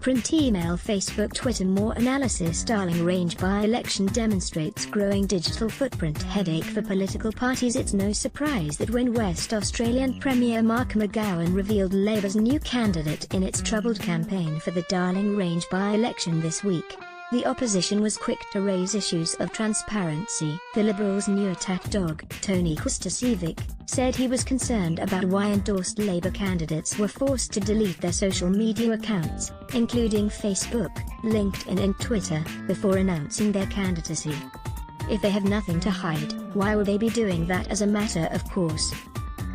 Print, email, Facebook, Twitter. More analysis. Darling Range by-election demonstrates growing digital footprint headache for political parties. It's no surprise that when West Australian Premier Mark McGowan revealed Labour's new candidate in its troubled campaign for the Darling Range by-election this week, the opposition was quick to raise issues of transparency. The Liberals' new attack dog, Tony Kustasevic, said he was concerned about why endorsed Labour candidates were forced to delete their social media accounts, including Facebook, LinkedIn and Twitter, before announcing their candidacy. If they have nothing to hide, why would they be doing that as a matter of course?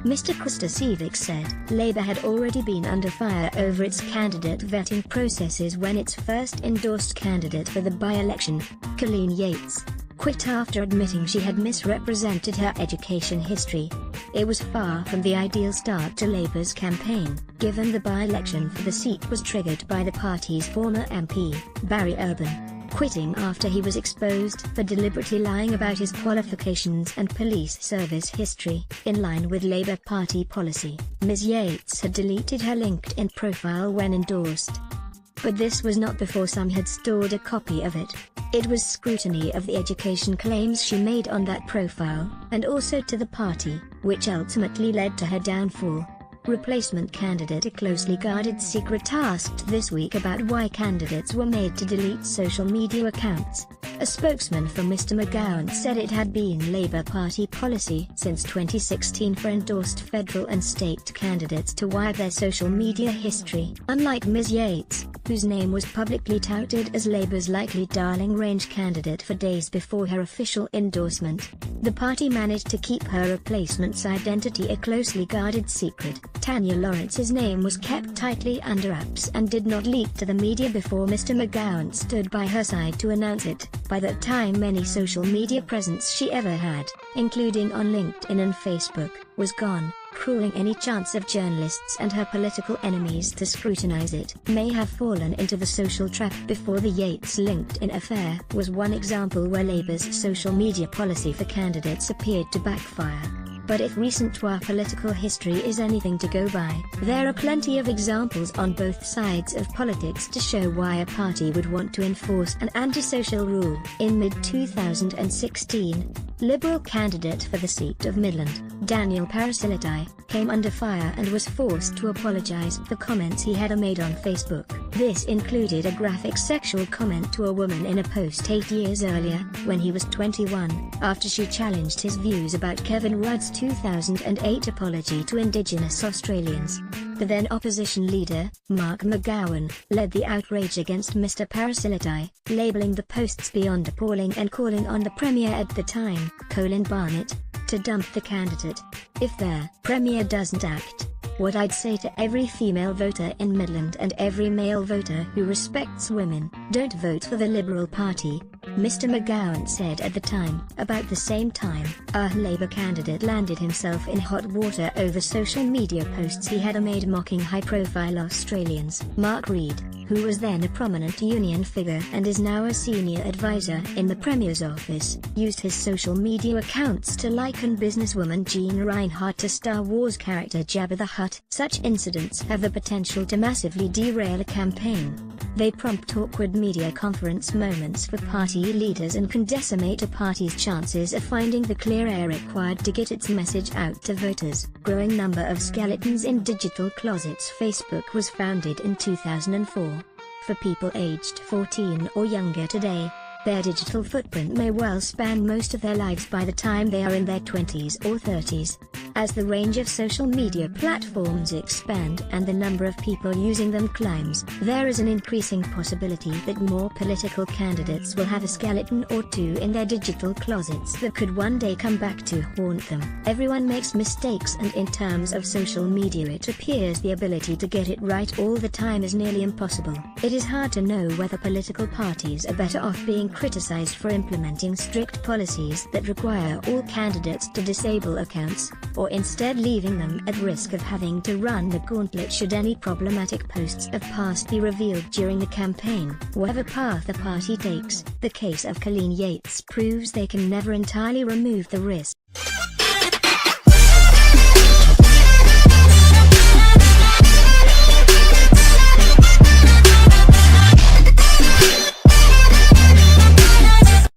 Mr. Kustasevic said Labour had already been under fire over its candidate vetting processes when its first endorsed candidate for the by-election, Colleen Yates, quit after admitting she had misrepresented her education history. It was far from the ideal start to Labour's campaign, given the by-election for the seat was triggered by the party's former MP, Barry Urban, quitting after he was exposed for deliberately lying about his qualifications and police service history. In line with Labour Party policy, Ms. Yates had deleted her LinkedIn profile when endorsed. But this was not before some had stored a copy of it. It was scrutiny of the education claims she made on that profile, and also to the party, which ultimately led to her downfall. Replacement candidate, a closely guarded secret, asked this week about why candidates were made to delete social media accounts. A spokesman for Mr. McGowan said it had been Labour Party policy since 2016 for endorsed federal and state candidates to wipe their social media history. Unlike Ms. Yates, whose name was publicly touted as Labour's likely Darling Range candidate for days before her official endorsement, the party managed to keep her replacement's identity a closely guarded secret. Tanya Lawrence's name was kept tightly under wraps and did not leak to the media before Mr. McGowan stood by her side to announce it. By that time, any social media presence she ever had, including on LinkedIn and Facebook, was gone, crueling any chance of journalists and her political enemies to scrutinize it. May have fallen into the social trap before. The Yates LinkedIn affair was one example where Labour's social media policy for candidates appeared to backfire. But if recent to our political history is anything to go by, there are plenty of examples on both sides of politics to show why a party would want to enforce an antisocial rule. In mid-2016, Liberal candidate for the seat of Midland, Daniel Parasiliti, came under fire and was forced to apologise for comments he had made on Facebook. This included a graphic sexual comment to a woman in a post 8 years earlier, when he was 21, after she challenged his views about Kevin Rudd's 2008 apology to Indigenous Australians. The then opposition leader, Mark McGowan, led the outrage against Mr. Parasiliti, labelling the posts beyond appalling and calling on the Premier at the time, Colin Barnett, to dump the candidate. If their Premier doesn't act, what I'd say to every female voter in Midland and every male voter who respects women, don't vote for the Liberal Party, Mr. McGowan said at the time. About the same time, a Labour candidate landed himself in hot water over social media posts he had made mocking high-profile Australians. Mark Reid, who was then a prominent union figure and is now a senior advisor in the Premier's office, used his social media accounts to liken businesswoman Jean Reinhardt to Star Wars character Jabba the Hutt. Such incidents have the potential to massively derail a campaign. They prompt awkward media conference moments for party leaders and can decimate a party's chances of finding the clear air required to get its message out to voters. Growing number of skeletons in digital closets. Facebook was founded in 2004. For people aged 14 or younger today, their digital footprint may well span most of their lives by the time they are in their 20s or 30s. As the range of social media platforms expand and the number of people using them climbs, there is an increasing possibility that more political candidates will have a skeleton or two in their digital closets that could one day come back to haunt them. Everyone makes mistakes, and in terms of social media it appears the ability to get it right all the time is nearly impossible. It is hard to know whether political parties are better off being criticized for implementing strict policies that require all candidates to disable accounts, or instead leaving them at risk of having to run the gauntlet should any problematic posts of past be revealed during the campaign. Whatever path the party takes, the case of Colleen Yates proves they can never entirely remove the risk.